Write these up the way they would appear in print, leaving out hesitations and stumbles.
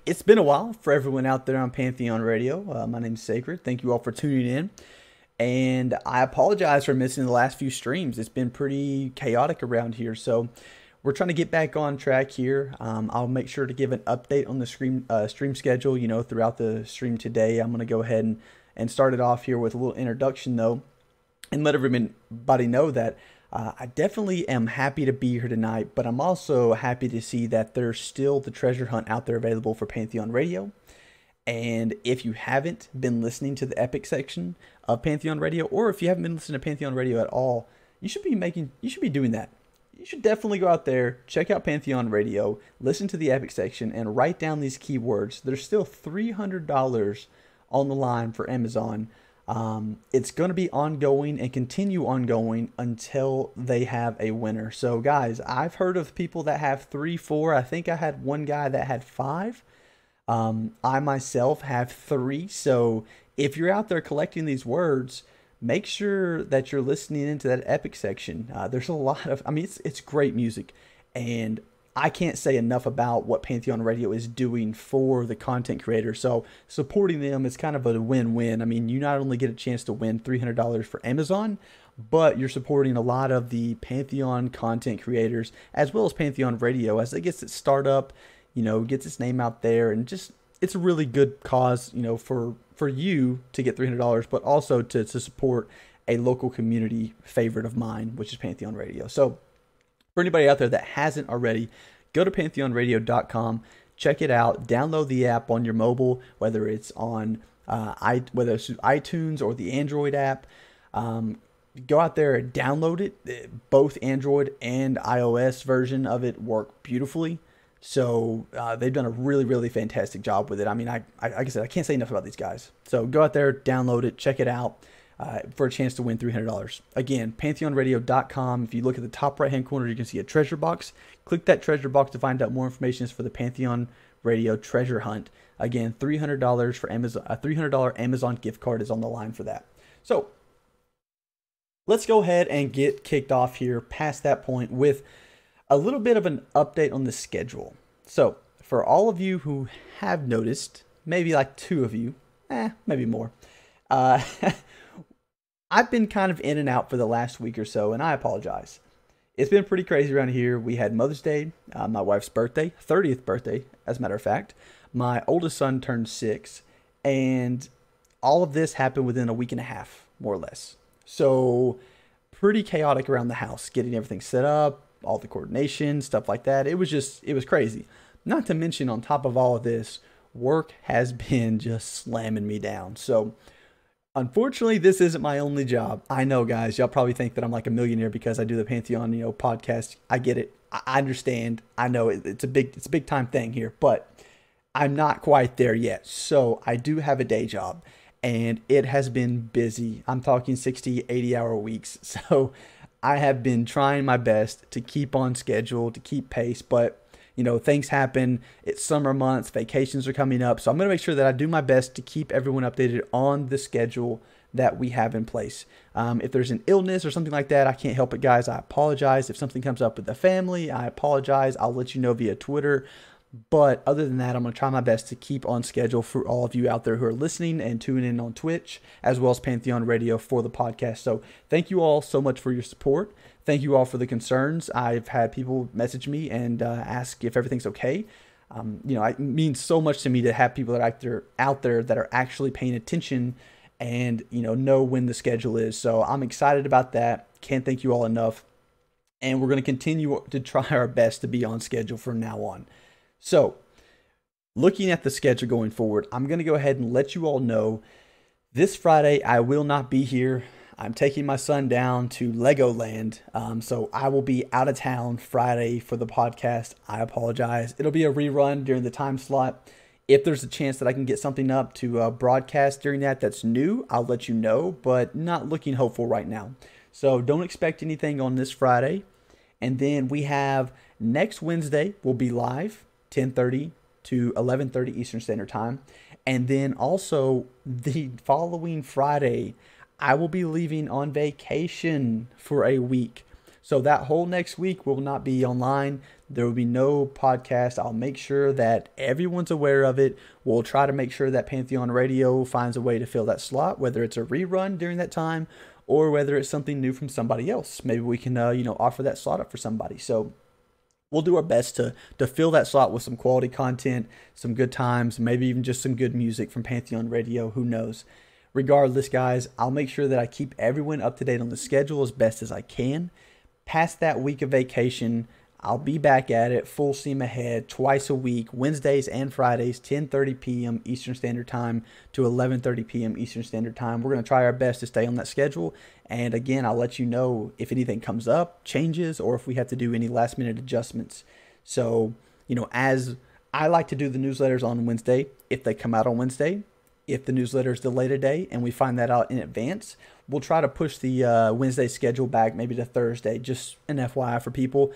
it's been a while for everyone out there on Pantheon Radio. My name's Saicred. Thank you all for tuning in. And I apologize for missing the last few streams. It's been pretty chaotic around here. So we're trying to get back on track here. I'll make sure to give an update on the stream schedule, throughout the stream today. I'm going to go ahead and start it off here with a little introduction, though, and let everybody know that I definitely am happy to be here tonight, but I'm also happy to see that there's still the treasure hunt out there available for Pantheon Radio. And if you haven't been listening to the Epic section of Pantheon Radio, or if you haven't been listening to Pantheon Radio at all, you should be doing that. You should definitely go out there, check out Pantheon Radio, listen to the Epic section, and write down these keywords. There's still $300 on the line for Amazon. It's going to be ongoing and continue ongoing until they have a winner. So guys, I've heard of people that have 3, 4. I think I had one guy that had 5. I myself have 3. So if you're out there collecting these words, make sure that you're listening into that Epic section. There's a lot of, it's great music, and I can't say enough about what Pantheon Radio is doing for the content creator. So supporting them is kind of a win-win. I mean, you not only get a chance to win $300 for Amazon, but you're supporting a lot of the Pantheon content creators as well as Pantheon Radio as it gets its start up, gets its name out there, and just it's a really good cause, for you to get $300, but also to support a local community favorite of mine, which is Pantheon Radio. So for anybody out there that hasn't already, go to pantheonradio.com, check it out, download the app on your mobile, whether it's on whether it's iTunes or the Android app. Go out there and download it. Both Android and iOS version of it work beautifully. So they've done a really, really fantastic job with it. I mean, like I said, I can't say enough about these guys. So go out there, download it, check it out. For a chance to win $300. Again, pantheonradio.com. If you look at the top right-hand corner, you can see a treasure box. Click that treasure box to find out more information for the Pantheon Radio treasure hunt. Again, $300 for Amazon. A $300 Amazon gift card is on the line for that. So let's go ahead and get kicked off here past that point with a little bit of an update on the schedule. So for all of you who have noticed, maybe like 2 of you, maybe more, I've been kind of in and out for the last week or so, and I apologize. It's been pretty crazy around here. We had Mother's Day, my wife's birthday, 30th birthday, as a matter of fact. My oldest son turned 6, and all of this happened within a week and a half, more or less. So pretty chaotic around the house, getting everything set up, all the coordination, stuff like that. It was crazy. Not to mention, on top of all of this, work has been just slamming me down. So unfortunately, this isn't my only job. I know, guys, y'all probably think that I'm like a millionaire because I do the Pantheon, podcast. I get it. I understand. I know it's a big time thing here, but I'm not quite there yet. So I do have a day job, and it has been busy. I'm talking 60, 80-hour weeks. So I have been trying my best to keep on schedule, to keep pace, but things happen. It's summer months, vacations are coming up. So I'm going to make sure that I do my best to keep everyone updated on the schedule that we have in place. If there's an illness or something like that, I can't help it, guys. I apologize. If something comes up with the family, I apologize. I'll let you know via Twitter. But other than that, I'm going to try my best to keep on schedule for all of you out there who are listening and tuning in on Twitch, as well as Pantheon Radio for the podcast. So thank you all so much for your support. Thank you all for the concerns. I've had people message me and ask if everything's okay. It means so much to me to have people that are out there that are actually paying attention and, know when the schedule is. So I'm excited about that. Can't thank you all enough. And we're going to continue to try our best to be on schedule from now on. So looking at the schedule going forward, I'm going to go ahead and let you all know this Friday I will not be here. I'm taking my son down to Legoland, so I will be out of town Friday for the podcast. I apologize. It'll be a rerun during the time slot. If there's a chance that I can get something up to broadcast during that's new, I'll let you know, but not looking hopeful right now. So don't expect anything on this Friday. And then we have next Wednesday, we'll be live, 10:30 to 11:30 Eastern Standard Time. And then also the following Friday, I will be leaving on vacation for a week. So that whole next week will not be online. There will be no podcast. I'll make sure that everyone's aware of it. We'll try to make sure that Pantheon Radio finds a way to fill that slot, whether it's a rerun during that time or whether it's something new from somebody else. Maybe we can, offer that slot up for somebody. So we'll do our best to fill that slot with some quality content, some good times, maybe even just some good music from Pantheon Radio. Who knows? Regardless, guys, I'll make sure that I keep everyone up to date on the schedule as best as I can. Past that week of vacation, I'll be back at it full steam ahead twice a week, Wednesdays and Fridays, 10:30 p.m. Eastern Standard Time to 11:30 p.m. Eastern Standard Time. We're going to try our best to stay on that schedule. And again, I'll let you know if anything comes up, changes, or if we have to do any last minute adjustments. So, as I like to do the newsletters on Wednesday, if they come out on Wednesday, if the newsletter is delayed a day and we find that out in advance, we'll try to push the Wednesday schedule back maybe to Thursday, just an FYI for people.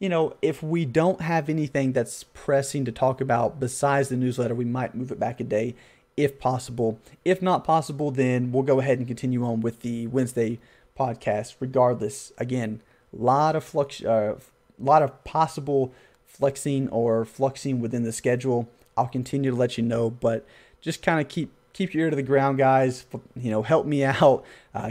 If we don't have anything that's pressing to talk about besides the newsletter, we might move it back a day if possible. If not possible, then we'll go ahead and continue on with the Wednesday podcast regardless. Again, lot of possible flexing or fluxing within the schedule. I'll continue to let you know, but just kind of keep your ear to the ground, guys. Help me out,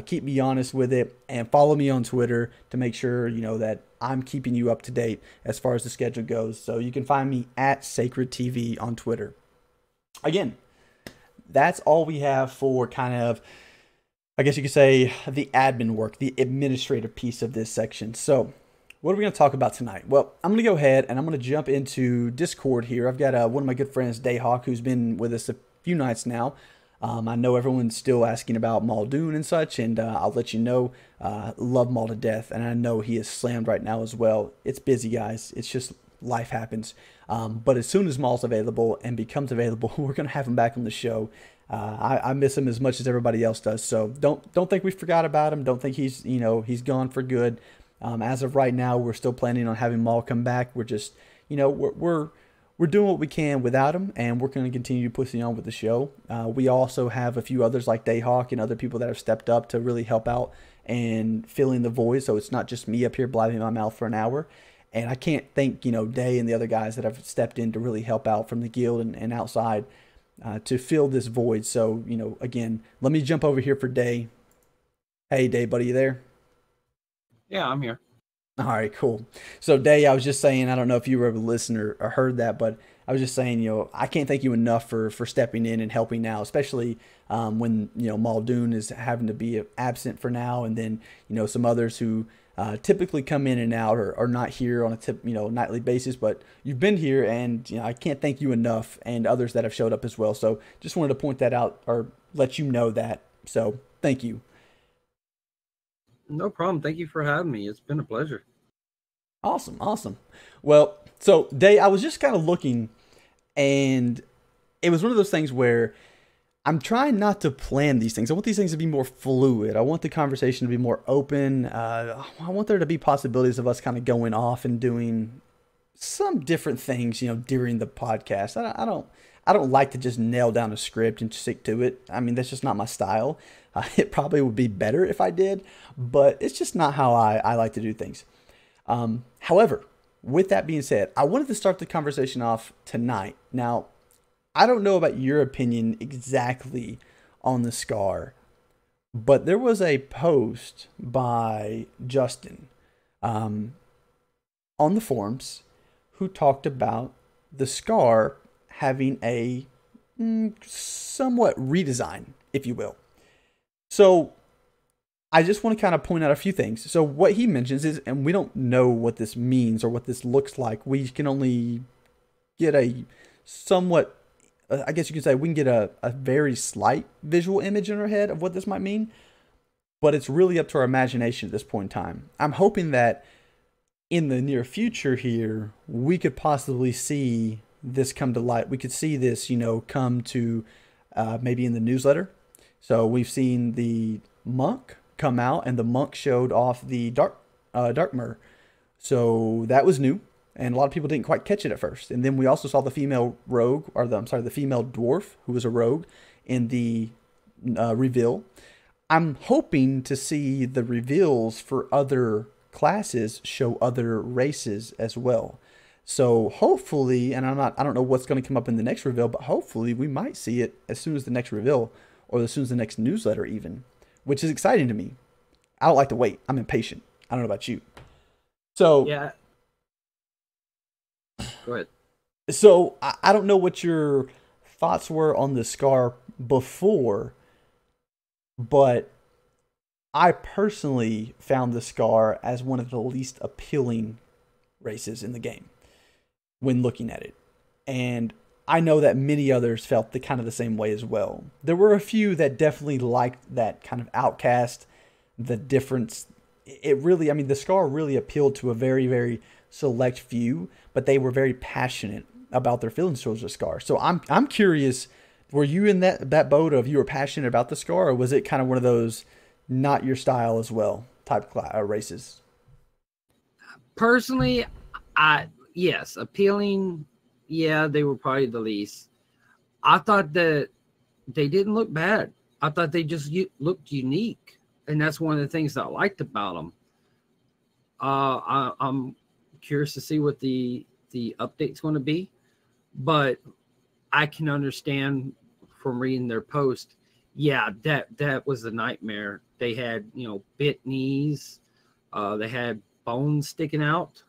keep me honest with it, and follow me on Twitter to make sure that I'm keeping you up to date as far as the schedule goes. So you can find me at Saicred TV on Twitter. Again, that's all we have for kind of, I guess you could say, the admin work, the administrative piece of this section. So what are we going to talk about tonight? Well, I'm going to go ahead and I'm going to jump into Discord here. I've got one of my good friends, Dayhawk, who's been with us a few nights now. I know everyone's still asking about Muldoon and such, and I'll let you know, love Maul to death, and I know he is slammed right now as well. It's busy, guys. It's just life happens. But as soon as Maul's available and becomes available, we're going to have him back on the show. I miss him as much as everybody else does, so don't think we forgot about him. Don't think he's gone for good. As of right now, we're still planning on having Maul come back. We're just, we're doing what we can without him, and we're going to continue pushing on with the show. We also have a few others like Dayhawk and other people that have stepped up to really help out and filling the void, so it's not just me up here blabbing my mouth for an hour. And I can't thank, Day and the other guys that have stepped in to really help out from the guild and outside to fill this void. So, again, let me jump over here for Day. Hey, Day, buddy, you there? Yeah, I'm here. All right, cool. So, Day, I was just saying, I don't know if you were able to listen or heard that, but I was just saying, I can't thank you enough for stepping in and helping now, especially when, Muldoon is having to be absent for now, and then, some others who typically come in and out or are not here on a nightly basis, but you've been here, and I can't thank you enough, and others that have showed up as well. So, just wanted to point that out or let you know that. So, thank you. No problem. Thank you for having me. It's been a pleasure. Awesome. Well, so Day, I was just kind of looking, and it was one of those things where I'm trying not to plan these things. I want these things to be more fluid. I want the conversation to be more open. I want there to be possibilities of us kind of going off and doing some different things, during the podcast. I don't like to just nail down a script and stick to it. I mean, that's just not my style. It probably would be better if I did, but it's just not how I like to do things. However, with that being said, I wanted to start the conversation off tonight. Now, I don't know about your opinion exactly on the Skar, but there was a post by Justin on the forums who talked about the Skar having a somewhat redesign, if you will. So I just want to kind of point out a few things. So what he mentions is, and we don't know what this means or what this looks like. We can only get a somewhat, I guess you could say, we can get a very slight visual image in our head of what this might mean. But it's really up to our imagination at this point in time. I'm hoping that in the near future here, we could possibly see this come to light. We could see this, come to maybe in the newsletter. So we've seen the monk come out, and the monk showed off the Darkmer. So that was new, and a lot of people didn't quite catch it at first. And then we also saw the female rogue, the female dwarf who was a rogue in the reveal. I'm hoping to see the reveals for other classes show other races as well. So hopefully, and I don't know what's going to come up in the next reveal, but hopefully we might see it as soon as the next reveal, or as soon as the next newsletter even, which is exciting to me. I don't like to wait. I'm impatient. I don't know about you. So Yeah. Go ahead. So I don't know what your thoughts were on the Skar before, but I personally found the Skar as one of the least appealing races in the game when looking at it. And I know that many others felt the kind of the same way as well. There were a few that definitely liked that kind of outcast, the difference. It really, I mean, the Skar really appealed to a very, very select few, but they were very passionate about their feelings towards the Skar. So I'm curious, were you in that boat of you were passionate about the Skar, or was it kind of one of those not your style as well type races? Personally, yes, appealing. Yeah, they were probably the least. I thought that they didn't look bad. I thought they just looked unique, and that's one of the things that I liked about them. I'm curious to see what the update's going to be, but I can understand from reading their post. Yeah, that was a nightmare. They had, bit knees. They had bones sticking out.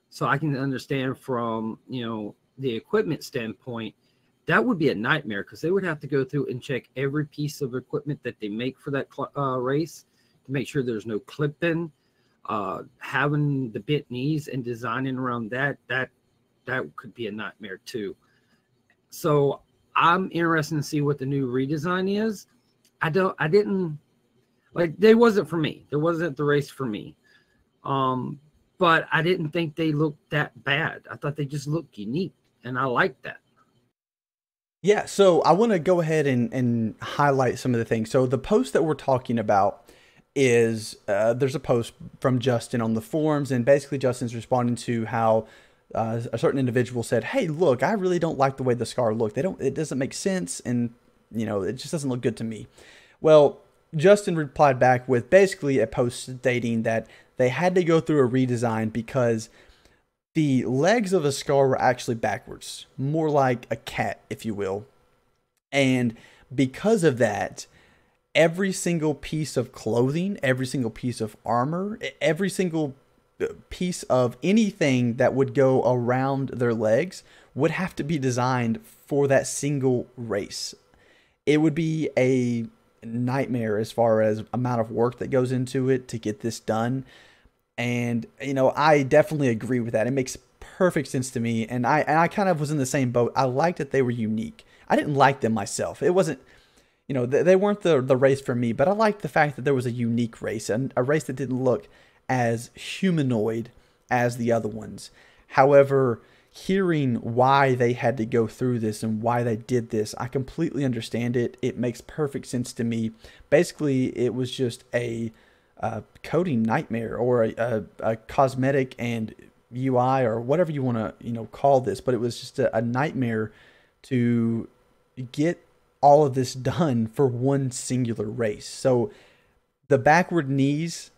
So I can understand from, the equipment standpoint, that would be a nightmare because they would have to go through and check every piece of equipment that they make for that race to make sure there's no clipping. Having the bit knees and designing around that could be a nightmare too. So I'm interested to see what the new redesign is. They wasn't for me. There wasn't the race for me. But I didn't think they looked that bad. I thought they just looked unique, and I liked that. Yeah, so I want to go ahead and highlight some of the things. So the post that we're talking about is there's a post from Justin on the forums, and basically Justin's responding to how a certain individual said, "Hey, look, I really don't like the way the Skar look. It doesn't make sense, and it just doesn't look good to me." Well, Justin replied back with basically a post stating that they had to go through a redesign because the legs of a Skar were actually backwards, more like a cat, if you will. And because of that, every single piece of clothing, every single piece of armor, every single piece of anything that would go around their legs would have to be designed for that single race. It would be a nightmare as far as amount of work that goes into it to get this done. And I definitely agree with that. It makes perfect sense to me, and I kind of was in the same boat. I liked that they were unique. I didn't like them myself. It wasn't, they weren't the race for me, but I liked the fact that there was a unique race, and a race that didn't look as humanoid as the other ones. However, hearing why they had to go through this and why they did this, I completely understand it. It makes perfect sense to me. Basically, it was just a coding nightmare, or a cosmetic and UI, or whatever you want to call this, but it was just a nightmare to get all of this done for one singular race. So the backward knees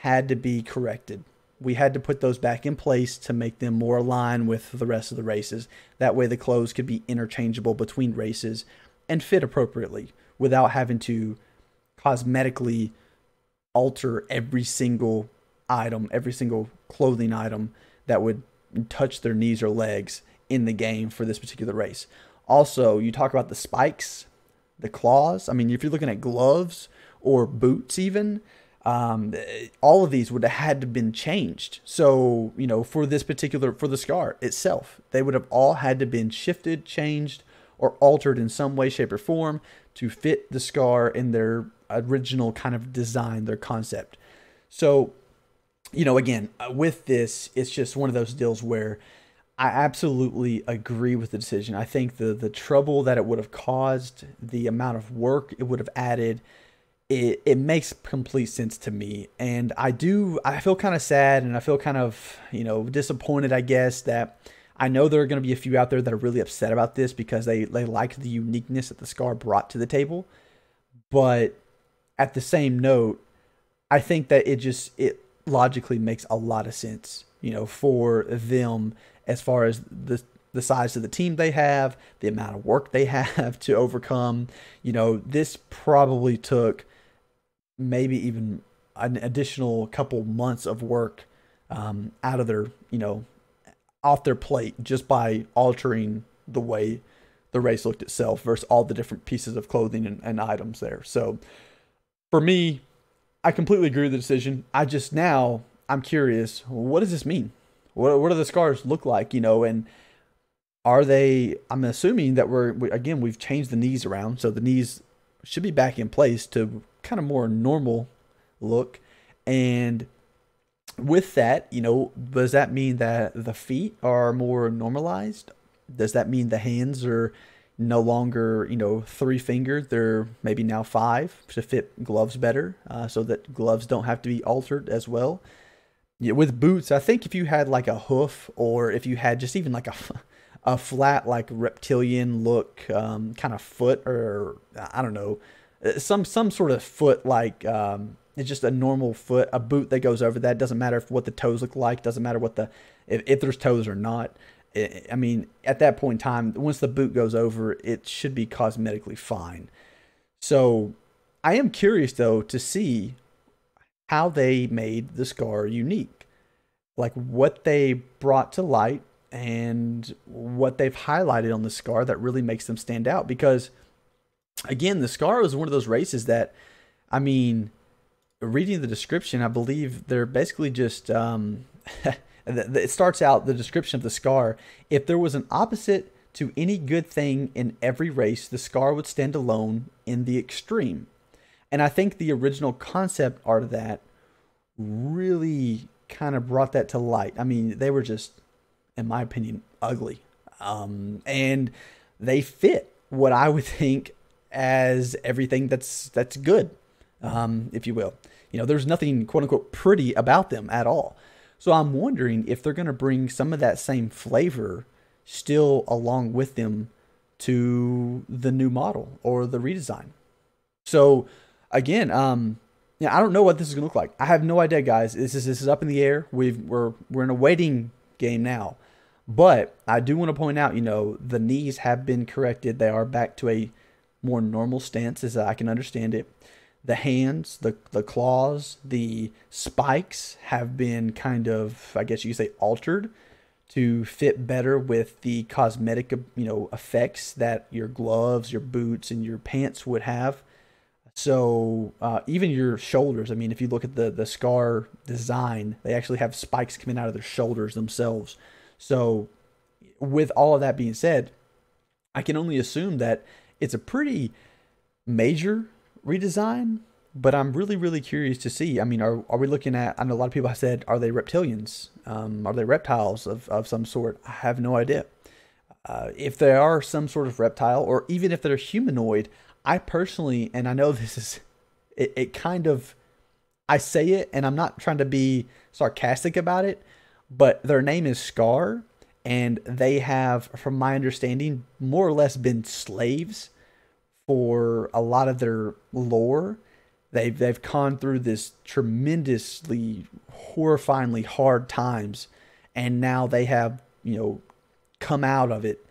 had to be corrected. We had to put those back in place to make them more aligned with the rest of the races. That way the clothes could be interchangeable between races and fit appropriately without having to cosmetically alter every single item, every single clothing item that would touch their knees or legs in the game for this particular race. Also, you talk about the spikes, the claws. I mean, if you're looking at gloves or boots even, all of these would have had to been changed. So, for the Skar itself, they would have all had to been shifted, changed, or altered in some way, shape, or form to fit the Skar in their original kind of design, their concept. So, again, with this, it's just one of those deals where I absolutely agree with the decision. I think the trouble that it would have caused, the amount of work it would have added, it makes complete sense to me. And I feel kind of sad, and I feel kind of, disappointed, I guess, that I know there are going to be a few out there that are really upset about this because they like the uniqueness that the Skar brought to the table. But at the same note, I think that it logically makes a lot of sense, for them as far as the size of the team they have, the amount of work they have to overcome. This probably took maybe even an additional couple months of work out of their, off their plate just by altering the way the race looked itself versus all the different pieces of clothing and items there. So for me, I completely agree with the decision. I'm curious, what does this mean? What do the scars look like, and are they, I'm assuming that we've changed the knees around. So the knees should be back in place to kind of more normal look. And with that, does that mean that the feet are more normalized? Does that mean the hands are no longer, 3-fingered? They're maybe now 5 to fit gloves better, so that gloves don't have to be altered as well. Yeah, with boots, I think if you had like a hoof, or if you had just even like a flat, like reptilian look kind of foot, or I don't know, some sort of foot, like it's just a normal foot, a boot that goes over that. Doesn't matter what the toes look like. Doesn't matter if there's toes or not. I mean, at that point in time, once the boot goes over, it should be cosmetically fine. So I am curious, though, to see how they made the Skar unique. Like what they brought to light and what they've highlighted on the Skar that really makes them stand out. Because, again, the Skar was one of those races that, I mean, reading the description, I believe they're basically just... it starts out, the description of the Skar: if there was an opposite to any good thing in every race, the Skar would stand alone in the extreme. And I think the original concept art of that really kind of brought that to light. I mean, they were just, in my opinion, ugly. And they fit what I would think as everything that's good, if you will. There's nothing quote unquote pretty about them at all. So I'm wondering if they're going to bring some of that same flavor still along with them to the new model or the redesign. So again, I don't know what this is going to look like. I have no idea, guys. This is up in the air. We're in a waiting game now. But I do want to point out, the knees have been corrected. They are back to a more normal stance, as I can understand it. The hands, the claws, the spikes have been kind of, I guess you could say, altered to fit better with the cosmetic, effects that your gloves, your boots, and your pants would have. So even your shoulders, I mean, if you look at the Skar design, they actually have spikes coming out of their shoulders themselves. So with all of that being said, I can only assume that it's a pretty major redesign, but I'm really, really curious to see. I mean, are we looking at, I know a lot of people have said, are they reptilians? Are they reptiles of some sort? I have no idea. If they are some sort of reptile, or even if they're humanoid, I personally, and I know this is, it kind of, I say it, and I'm not trying to be sarcastic about it, but their name is Skar, and they have, from my understanding, more or less been slaves for a lot of their lore. They've gone through this tremendously, horrifyingly hard times, and now they have, come out of it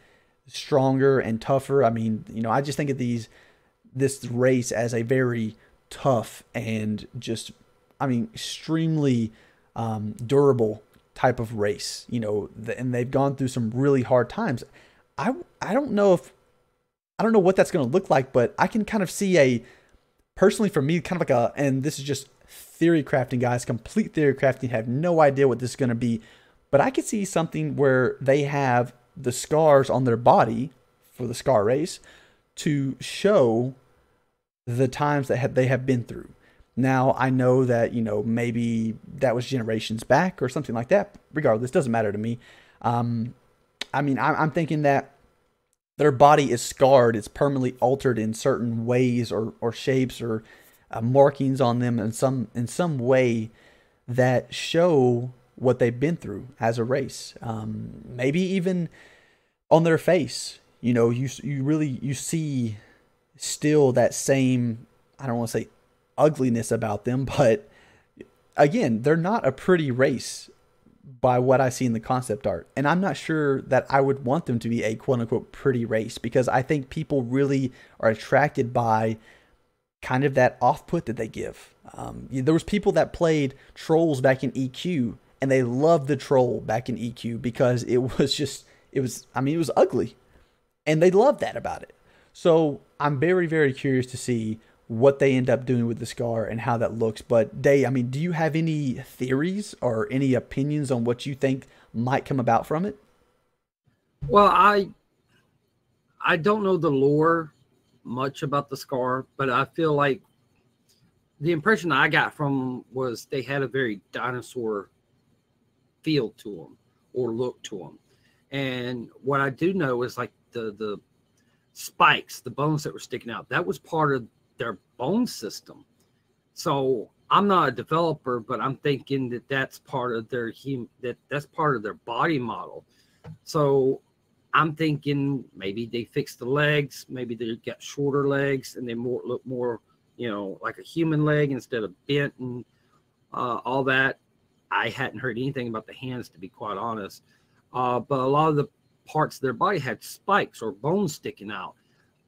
stronger and tougher. I mean, I just think of this race as a very tough and just, extremely durable type of race, and they've gone through some really hard times. I don't know what that's going to look like, but I can kind of see personally for me, kind of like and this is just theory crafting, guys, complete theory crafting, have no idea what this is going to be, but I could see something where they have the scars on their body for the Skar race to show the times that they have been through. Now, I know that, maybe that was generations back or something like that. Regardless, doesn't matter to me. I'm thinking that their body is scarred. It's permanently altered in certain ways or shapes or markings on them in some way that show what they've been through as a race. Maybe even on their face, you see still that same, I don't want to say ugliness about them, but again, they're not a pretty race by what I see in the concept art. And I'm not sure that I would want them to be a quote unquote pretty race, because I think people really are attracted by kind of that off put that they give. There was people that played trolls back in EQ, and they loved the troll back in EQ because it was ugly, and they loved that about it. So I'm very, very curious to see what they end up doing with the Skar and how that looks. But Day, I mean, do you have any theories or any opinions on what you think might come about from it? Well, I don't know the lore much about the Skar, but I feel like the impression I got from was they had a very dinosaur feel to them or look to them. And what I do know is like the spikes, the bones that were sticking out, that was part of their bone system. So I'm not a developer, but I'm thinking that that's part of their that's part of their body model. So I'm thinking maybe they fixed the legs, maybe they got shorter legs and they look more, like a human leg instead of bent and all that. I hadn't heard anything about the hands, to be quite honest. But a lot of the parts of their body had spikes or bones sticking out.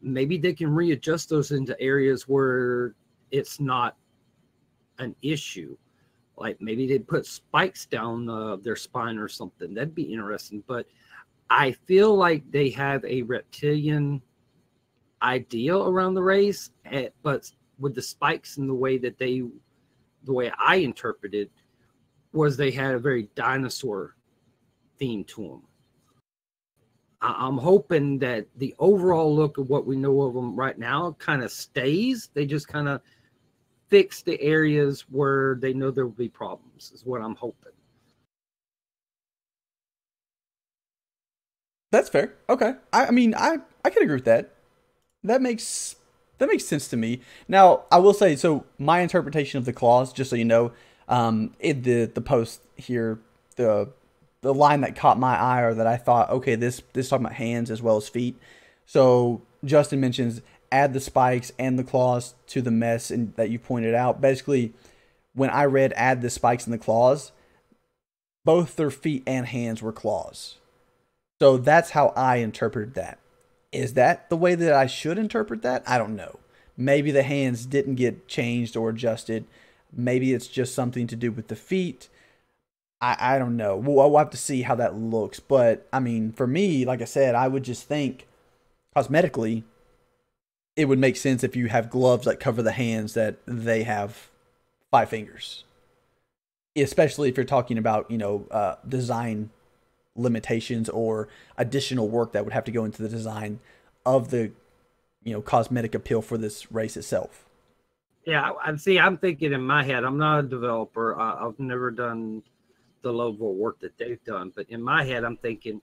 Maybe they can readjust those into areas where it's not an issue. Like maybe they put spikes down their spine or something. That'd be interesting. But I feel like they have a reptilian idea around the race, but with the spikes and the way I interpreted was they had a very dinosaur theme to them. I'm hoping that the overall look of what we know of them right now kind of stays. They just kind of fix the areas where they know there will be problems, is what I'm hoping. That's fair. Okay. I mean, I can agree with that. That makes sense to me. Now, I will say, so my interpretation of the claws, just so you know, in the post here, the line that caught my eye, or that I thought, okay, this talking about hands as well as feet. So Justin mentions add the spikes and the claws to the mess, and that you pointed out. Basically, when I read add the spikes and the claws, both their feet and hands were claws. So that's how I interpreted that. Is that the way that I should interpret that? I don't know. Maybe the hands didn't get changed or adjusted. Maybe it's just something to do with the feet. I don't know. We'll have to see how that looks. But, I mean, for me, like I said, I would just think cosmetically, it would make sense if you have gloves that cover the hands that they have 5 fingers. Especially if you're talking about, design limitations or additional work that would have to go into the design of the, cosmetic appeal for this race itself. Yeah, I'm thinking in my head, I'm not a developer. I've never done the level of work that they've done, but in my head I'm thinking,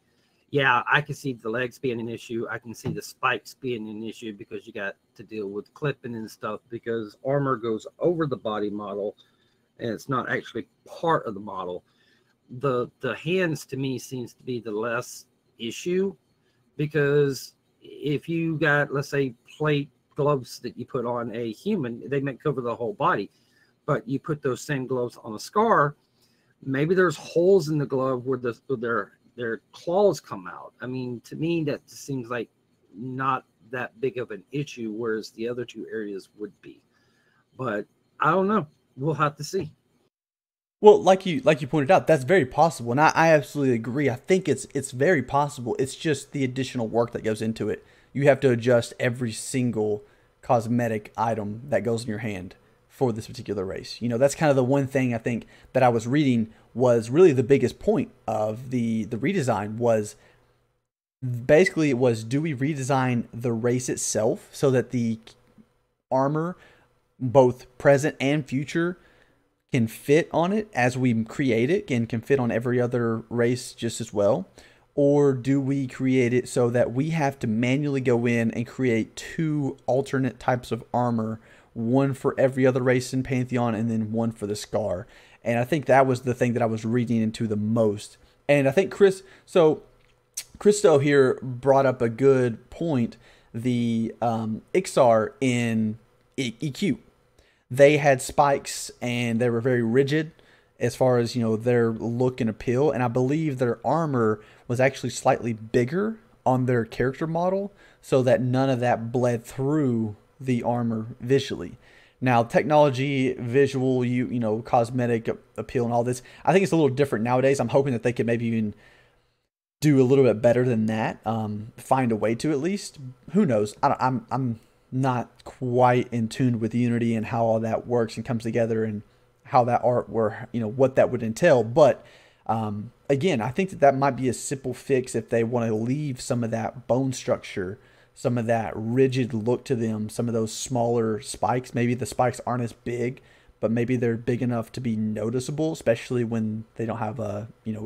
yeah, I can see the legs being an issue. I can see the spikes being an issue because you got to deal with clipping and stuff, because armor goes over the body model and it's not actually part of the model. The hands to me seems to be the less issue, because if you got, let's say, plate gloves that you put on a human, they may cover the whole body, but you put those same gloves on a Skar, maybe there's holes in the glove where their claws come out. I mean, to me, that seems like not that big of an issue, whereas the other two areas would be. But I don't know. We'll have to see. Well, like you pointed out, that's very possible, and I absolutely agree. I think it's very possible. It's just the additional work that goes into it. You have to adjust every single cosmetic item that goes in your hand for this particular race. That's kind of the one thing I think that I was reading was really the biggest point of the redesign was basically it was, do we redesign the race itself so that the armor, both present and future, can fit on it as we create it and can fit on every other race just as well? Or do we create it so that we have to manually go in and create 2 alternate types of armor, one for every other race in Pantheon and then one for the Skar? And I think that was the thing that I was reading into the most. And I think Christo here brought up a good point. The Ixar in EQ, they had spikes and they were very rigid. as far as, their look and appeal. And I believe their armor was actually slightly bigger on their character model so that none of that bled through the armor visually. Now, technology, visual, cosmetic appeal and all this, I think it's a little different nowadays. I'm hoping that they could maybe even do a little bit better than that. Find a way to, at least. Who knows? I'm not quite in tune with Unity and how all that works and comes together and how that art what that would entail. But again, I think that might be a simple fix if they want to leave some of that bone structure, some of that rigid look to them, some of those smaller spikes. Maybe the spikes aren't as big, but maybe they're big enough to be noticeable, especially when they don't have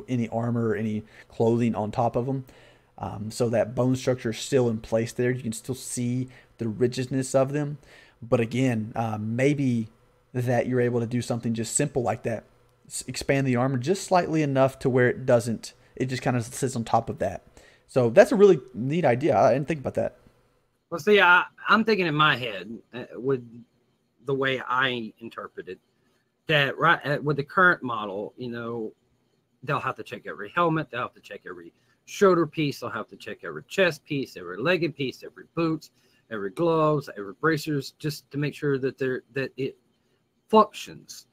any armor or any clothing on top of them. So that bone structure is still in place there. You can still see the rigidness of them. But again, maybe that you're able to do something just simple like that. Expand the armor just slightly enough to where it just kind of sits on top of that. So that's a really neat idea. I didn't think about that. Well, see, I'm thinking in my head with the way I interpret it, that right with the current model, they'll have to check every helmet, they'll have to check every shoulder piece, they'll have to check every chest piece, every legged piece, every boots, every gloves, every bracers, just to make sure that it functions.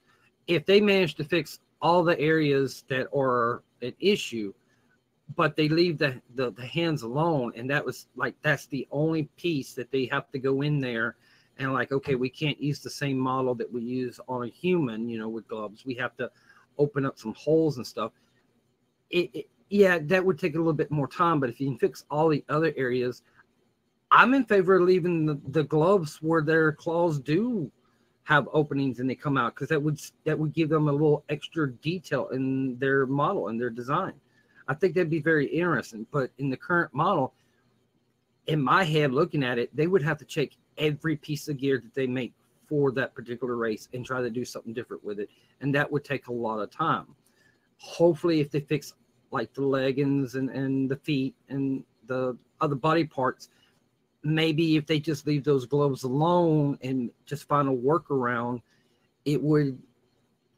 If they manage to fix all the areas that are an issue, but they leave the hands alone, and that's the only piece that they have to go in there and okay, we can't use the same model that we use on a human, with gloves. We have to open up some holes and stuff. Yeah, that would take a little bit more time, but if you can fix all the other areas, I'm in favor of leaving the gloves where their claws do have openings and they come out, because that would give them a little extra detail in their model and their design. I think that'd be very interesting. But in the current model, in my head, looking at it, they would have to check every piece of gear that they make for that particular race and try to do something different with it. And that would take a lot of time. Hopefully, if they fix the leggings and the feet and the other body parts, maybe if they just leave those gloves alone and just find a workaround, it would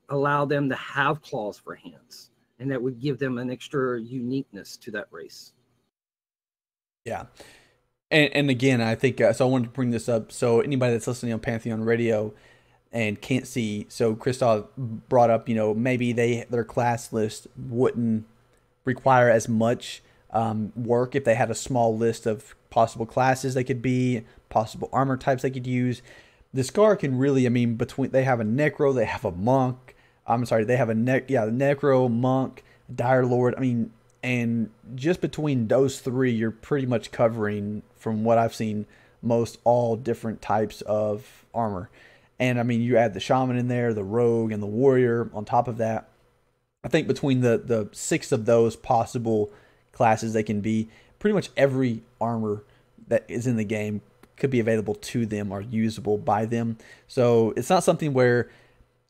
allow them to have claws for hands. And that would give them an extra uniqueness to that race. Yeah. And again, I think, so I wanted to bring this up. So anybody that's listening on Pantheon Radio and can't see, so Christoph brought up, maybe their class list wouldn't require as much work if they had a small list of possible classes they could be, possible armor types they could use. The Skar can really, they have a Necro, they have a Monk. They have the Necro, Monk, Dire Lord. And just between those three, you're pretty much covering, from what I've seen, most all different types of armor. And you add the Shaman in there, the Rogue, and the Warrior on top of that. I think between the 6 of those possible classes they can be, pretty much every armor that is in the game could be available to them or usable by them. So it's not something where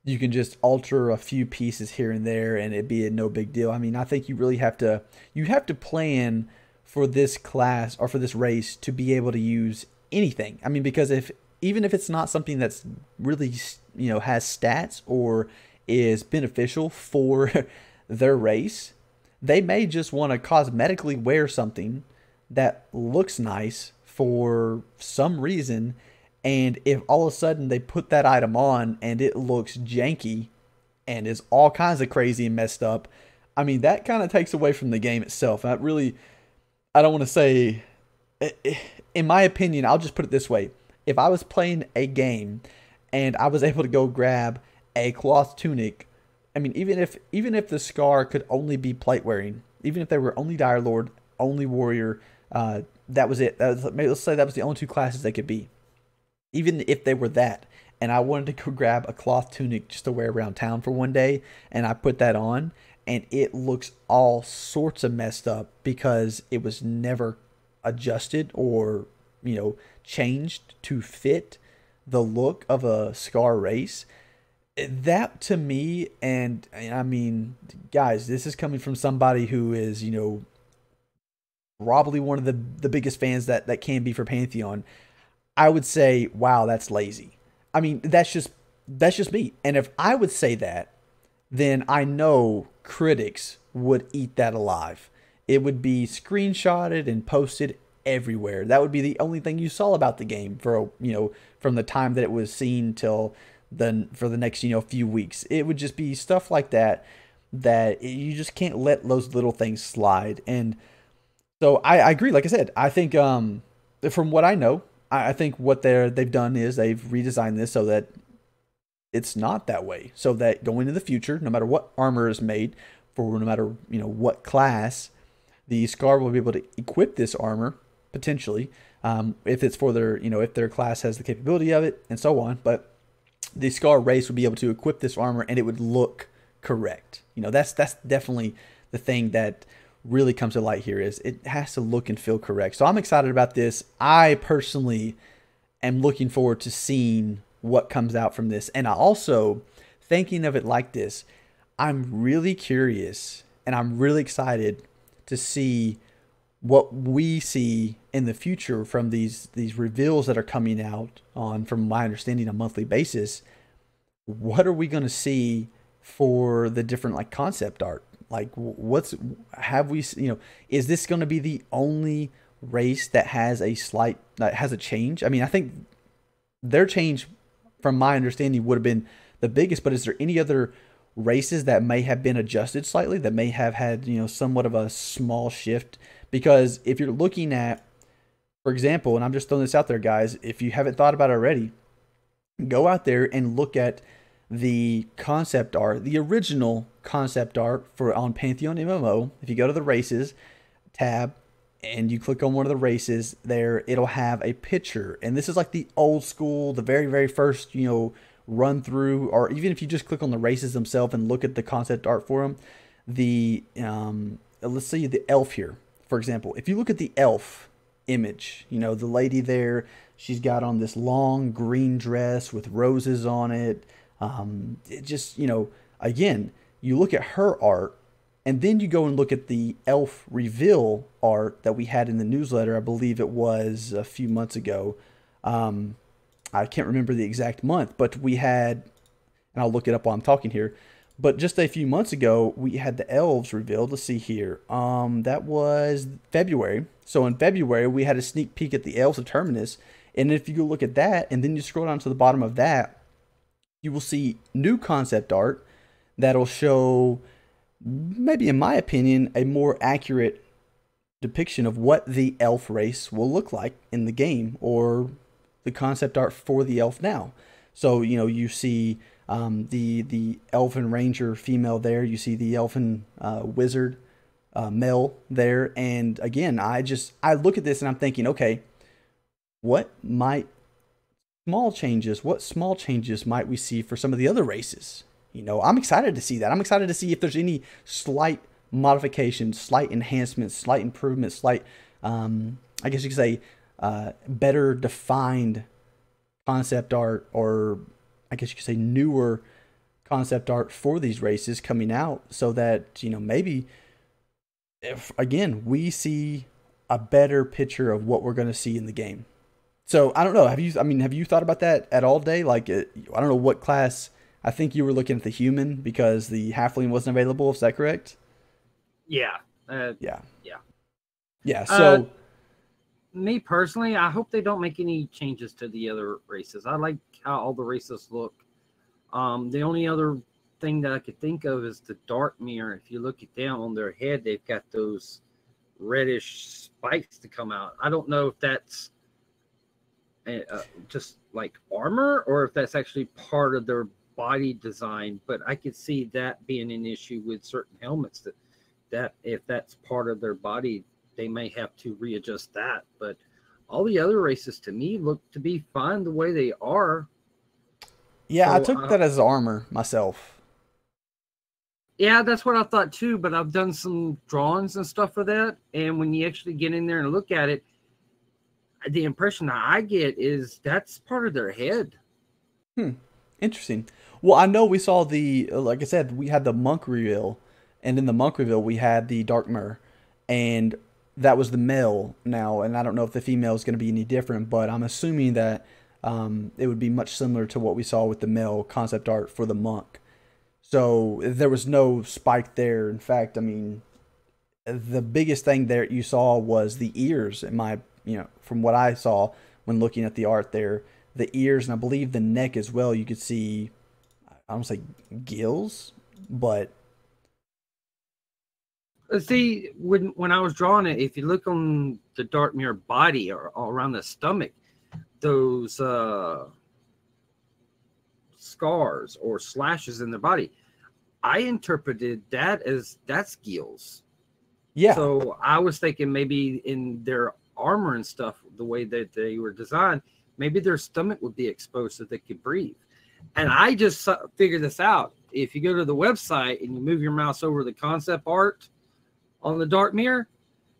you can just alter a few pieces here and there and it'd be no big deal. I think you really have to plan for this class or for this race to be able to use anything. Because even if it's not something that's really, has stats or is beneficial for their race, they may just want to cosmetically wear something that looks nice for some reason. And if all of a sudden they put that item on and it looks janky and is all kinds of crazy and messed up, that kind of takes away from the game itself. I don't want to say, in my opinion, I'll just put it this way. If I was playing a game and I was able to go grab a cloth tunic, even if the Skar could only be plate wearing, even if they were only Dire Lord, only Warrior, that was it. Let's say that was the only 2 classes they could be. Even if they were that, and I wanted to go grab a cloth tunic just to wear around town for one day, and I put that on, and it looks all sorts of messed up because it was never adjusted or, changed to fit the look of a Skar race. That to me, and guys, this is coming from somebody who is, probably one of the biggest fans that can be for Pantheon. I would say, wow, that's lazy. That's just me. And if I would say that, then I know critics would eat that alive. It would be screenshotted and posted everywhere. That would be the only thing you saw about the game for, from the time that it was seen till then for the next, few weeks. It would just be stuff like that that you just can't let those little things slide. And so I agree. Like I said, I think from what I know, I think what they've done is they've redesigned this so that it's not that way. So that going into the future, no matter what armor is made for, no matter what class, the Skar will be able to equip this armor potentially, if it's for their if their class has the capability of it and so on. But the Skar race would be able to equip this armor and it would look correct. That's definitely the thing that really comes to light here, is it has to look and feel correct. So I'm excited about this. I personally am looking forward to seeing what comes out from this. And I also, thinking of it like this, I'm really curious and I'm really excited to see what we see in the future from these reveals that are coming out on, from my understanding, a monthly basis. What are we going to see for the different like concept art? Like, is this going to be the only race that has a change? I mean, I think their change, from my understanding, would have been the biggest, but is there any other races that may have been adjusted slightly, that may have had, somewhat of a small shift? Because if you're looking at, for example, and I'm just throwing this out there, guys, if you haven't thought about it already, go out there and look at the concept art, the original concept art on Pantheon MMO. If you go to the races tab and you click on one of the races there, it'll have a picture. And this is like the old school, the very, very first, run through, or even if you just click on the races themselves and look at the concept art for them, let's see the elf here, for example. If you look at the elf image, the lady there, she's got on this long green dress with roses on it. It just, again, you look at her art and then you go and look at the elf reveal art that we had in the newsletter. I believe it was a few months ago. I can't remember the exact month, but we had, and I'll look it up while I'm talking here, but just a few months ago, we had the elves revealed. Let's see here. That was February. So in February, we had a sneak peek at the elves of Terminus. And if you go look at that, and then you scroll down to the bottom of that, you will see new concept art that'll show, maybe in my opinion, a more accurate depiction of what the elf race will look like in the game, or the concept art for the elf now. So, you see the elfin ranger female there. You see the elfin wizard male there. And again, I look at this and I'm thinking, okay, what small changes might we see for some of the other races? I'm excited to see that. I'm excited to see if there's any slight modifications, slight enhancements, slight improvements, slight, I guess you could say, better defined concept art, or I guess you could say newer concept art for these races coming out, so that, maybe if, again, we see a better picture of what we're going to see in the game. So I don't know. Have you thought about that at all, Day? Like, I don't know what class. I think you were looking at the human because the halfling wasn't available. Is that correct? Yeah. Yeah. So, me personally, I hope they don't make any changes to the other races. I like how all the races look. The only other thing that I could think of is the dark mirror. If you look it down on their head, they've got those reddish spikes to come out. I don't know if that's just like armor, or if that's actually part of their body design, but I could see that being an issue with certain helmets, that if that's part of their body, they may have to readjust that. But all the other races to me look to be fine the way they are. Yeah, so I took that as armor myself. Yeah, that's what I thought too, but I've done some drawings and stuff for that, and when you actually get in there and look at it, the impression that I get is that's part of their head. Interesting. Well, I know we saw like I said, we had the monk reveal, and in the monk reveal we had the dark mirror, and that was the male now, and I don't know if the female is going to be any different, but I'm assuming that it would be much similar to what we saw with the male concept art for the monk. So there was no spike there. In fact, I mean, the biggest thing there you saw was the ears. In my, from what I saw when looking at the art there, the ears, and I believe the neck as well. You could see, I don't say gills, but see, when I was drawing it, if you look on the Darkmere body or around the stomach, those scars or slashes in their body, I interpreted that as that's gills. yeah. So I was thinking maybe in their armor and stuff, the way that they were designed, maybe their stomach would be exposed so they could breathe. And I just figured this out. If you go to the website and you move your mouse over the concept art on the Darkmere,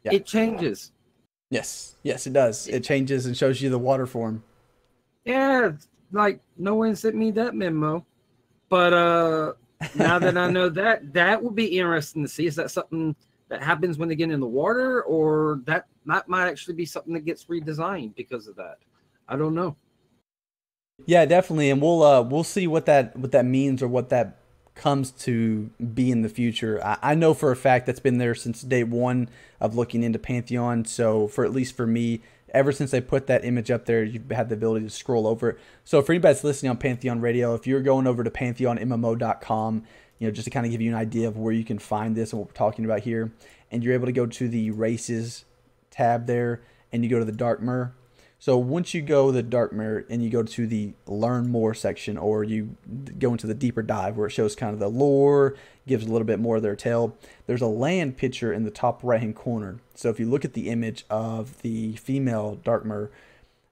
it changes. Yes, it does. It changes and shows you the water form. Yeah, like no one sent me that memo. But now that I know that would be interesting to see. Is that something that happens when they get in the water, or that might actually be something that gets redesigned because of that? I don't know. Yeah, definitely, and we'll see what that means or what that comes to be in the future. I know for a fact that's been there since day one of looking into Pantheon. So for at least for me, ever since they put that image up there, you've had the ability to scroll over it. So for anybody that's listening on Pantheon Radio, if you're going over to PantheonMMO.com, just to kind of give you an idea of where you can find this and what we're talking about here, and you're able to go to the races tab there, and you go to the Darkmere. So once you go to the Darkmere and you go to the Learn More section, or you go into the deeper dive where it shows kind of the lore, gives a little bit more of their tale, there's a land picture in the top right-hand corner. So if you look at the image of the female Darkmere,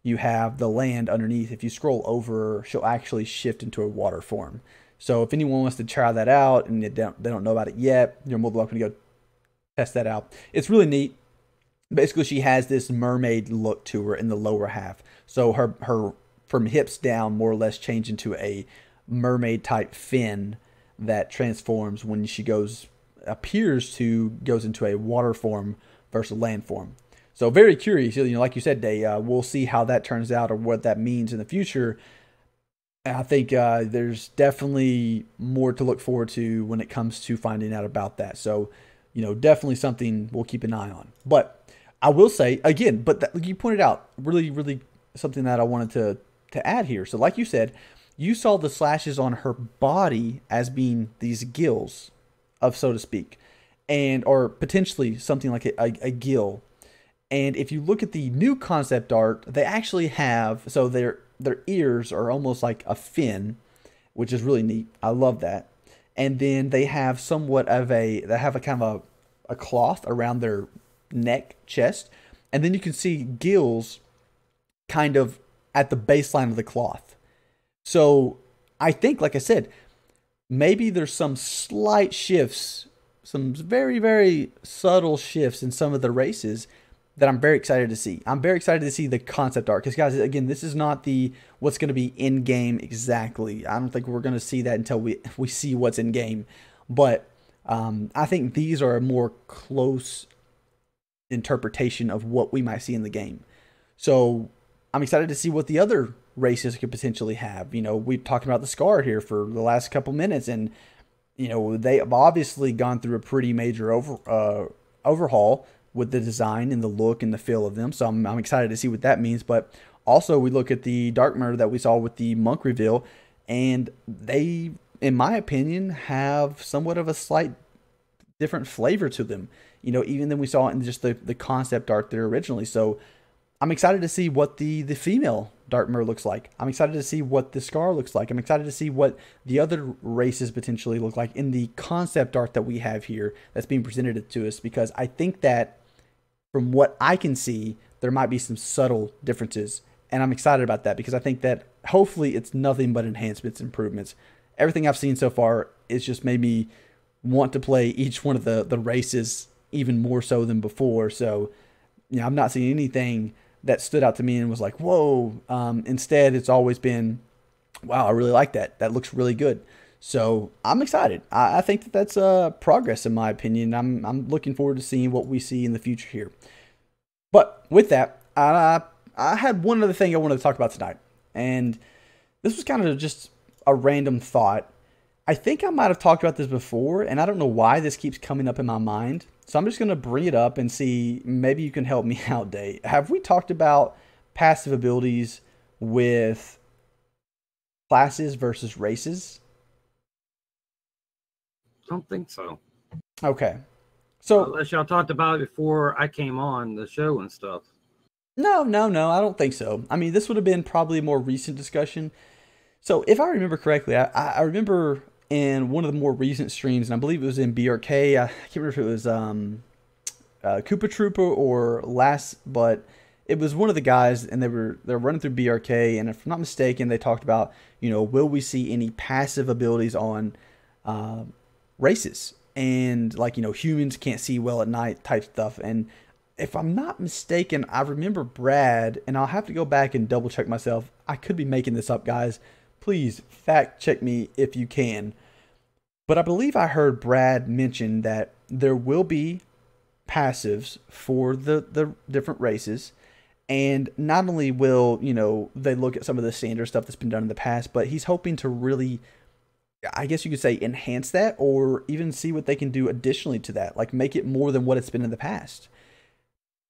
you have the land underneath. If you scroll over, she'll actually shift into a water form. So if anyone wants to try that out and they don't know about it yet, you're more than welcome to go test that out. It's really neat. Basically, she has this mermaid look to her in the lower half. So her from hips down more or less change into a mermaid type fin that transforms when she goes into a water form versus land form. So very curious, like you said, Day. We'll see how that turns out or what that means in the future. I think there's definitely more to look forward to when it comes to finding out about that. So, definitely something we'll keep an eye on. But I will say again, you pointed out really, really something that I wanted to add here. So like you said, you saw the slashes on her body as being these gills of, so to speak, or potentially something like a gill. And if you look at the new concept art, they actually have, so their ears are almost like a fin, which is really neat. I love that. And then they have a kind of a cloth around their neck, chest, and then you can see gills kind of at the baseline of the cloth. So I think, like I said, maybe there's some slight shifts, some very, very subtle shifts in some of the races that I'm very excited to see. I'm very excited to see the concept art because, guys, again, this is not what's going to be in game exactly. I don't think we're going to see that until we see what's in game. But I think these are a more close interpretation of what we might see in the game. So I'm excited to see what the other races could potentially have. We've talked about the Skar here for the last couple minutes, and they have obviously gone through a pretty major overhaul with the design and the look and the feel of them. So I'm excited to see what that means. But also we look at the Darkmere that we saw with the monk reveal, and they, in my opinion, have somewhat of a slight different flavor to them, even than we saw in just the concept art there originally. So I'm excited to see what the female Darkmere looks like. I'm excited to see what the Skar looks like. I'm excited to see what the other races potentially look like in the concept art that we have here that's being presented to us, because I think that from what I can see, there might be some subtle differences. And I'm excited about that because I think that hopefully it's nothing but enhancements, improvements. Everything I've seen so far is just made me want to play each one of the races even more so than before. So, I'm not seeing anything that stood out to me and was like, whoa. Instead, it's always been, wow, I really like that. That looks really good. So I'm excited. I think that's progress in my opinion. I'm looking forward to seeing what we see in the future here. But with that, I had one other thing I wanted to talk about tonight. And this was kind of just a random thought. I think I might have talked about this before, and I don't know why this keeps coming up in my mind. So I'm just going to bring it up and see, maybe you can help me out, Dave. Have we talked about passive abilities with classes versus races? Don't think so. Okay. So unless y'all talked about it before I came on the show and stuff. No, I don't think so. I mean, this would have been probably a more recent discussion. So if I remember correctly, I remember in one of the more recent streams, and I believe it was in BRK. I can't remember if it was Koopa Troopa or last, but it was one of the guys, and they're running through BRK, and if I'm not mistaken, they talked about, will we see any passive abilities on races, and like, humans can't see well at night type stuff. And if I'm not mistaken, I remember Brad, and I'll have to go back and double check myself. I could be making this up, guys. Please fact check me if you can. But I believe I heard Brad mention that there will be passives for the different races. And not only will, they look at some of the standard stuff that's been done in the past, but he's hoping to really, I guess you could say, enhance that, or even see what they can do additionally to that. Like make it more than what it's been in the past.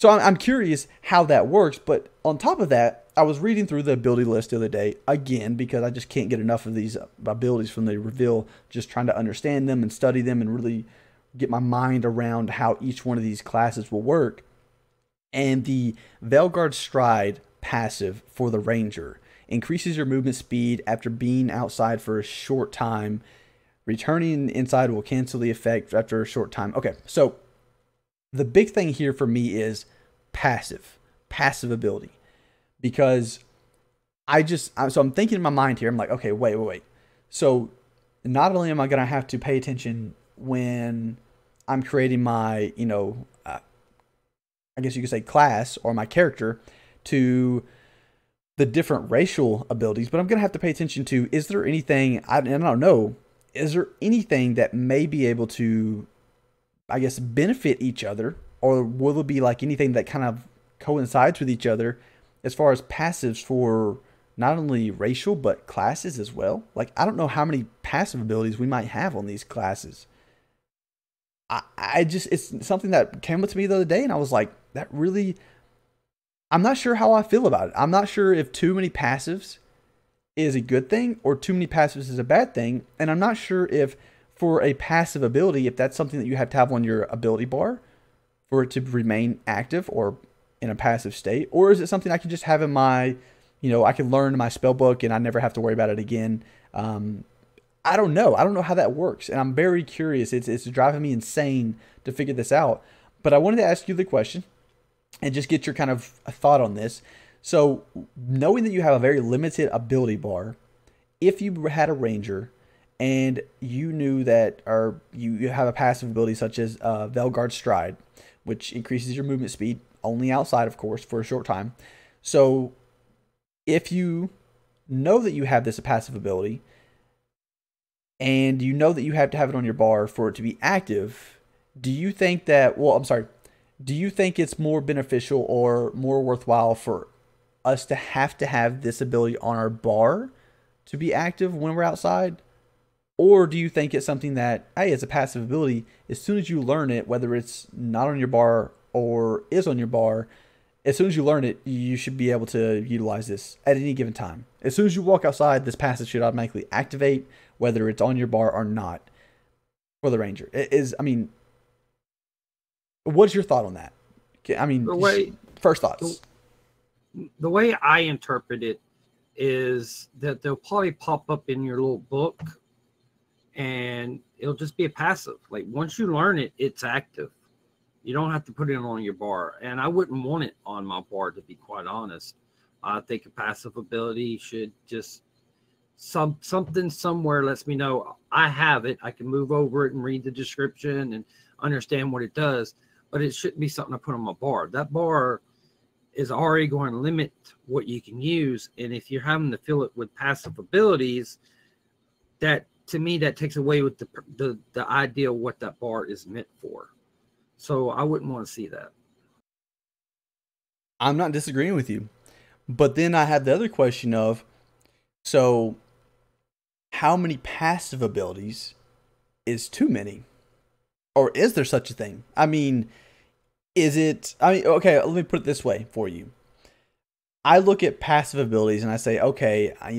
So I'm curious how that works, but on top of that, I was reading through the ability list the other day, again, because I just can't get enough of these abilities from the reveal, just trying to understand them and study them and really get my mind around how each one of these classes will work. And the Veilguard Stride passive for the Ranger increases your movement speed after being outside for a short time. Returning inside will cancel the effect after a short time. Okay, so the big thing here for me is passive ability, because so I'm thinking in my mind here, I'm like, okay, wait. So not only am I going to have to pay attention when I'm creating my, I guess you could say class or my character to the different racial abilities, but I'm going to have to pay attention to, is there anything, I don't know, is there anything that may be able to, I guess, benefit each other, or will there be like anything that kind of coincides with each other as far as passives for not only racial but classes as well? Like, I don't know how many passive abilities we might have on these classes. I just, it's something that came up to me the other day, and I was like, that really, I'm not sure how I feel about it. I'm not sure if too many passives is a good thing or too many passives is a bad thing, and I'm not sure if for a passive ability, if that's something that you have to have on your ability bar for it to remain active or in a passive state, or is it something I can just have in my, I can learn in my spell book and I never have to worry about it again. I don't know. I don't know how that works, and I'm very curious. It's driving me insane to figure this out. But I wanted to ask you the question and just get your kind of a thought on this. So, knowing that you have a very limited ability bar, if you had a ranger and you knew that, or you have a passive ability such as Veilguard Stride, which increases your movement speed, only outside, of course, for a short time. So if you know that you have this passive ability, and you know that you have to have it on your bar for it to be active, do you think that, do you think it's more beneficial or more worthwhile for us to have this ability on our bar to be active when we're outside? Or do you think it's something that, hey, it's a passive ability, as soon as you learn it, whether it's not on your bar or is on your bar, as soon as you learn it, you should be able to utilize this at any given time. As soon as you walk outside, this passive should automatically activate, whether it's on your bar or not, for the Ranger. What's your thought on that? First thoughts. The way I interpret it is that they'll probably pop up in your little book, and it'll just be a passive. Like, once you learn it, it's active. You don't have to put it on your bar. And I wouldn't want it on my bar, to be quite honest. I think a passive ability should just, something somewhere lets me know I have it. I can move over it and read the description and understand what it does. But it shouldn't be something I put on my bar. That bar is already going to limit what you can use. And if you're having to fill it with passive abilities, that, to me, that takes away with the idea of what that bar is meant for. So I wouldn't want to see that. I'm not disagreeing with you. But then I had the other question of, so how many passive abilities is too many? Or is there such a thing? I mean, okay, let me put it this way for you. I look at passive abilities and I say, okay, I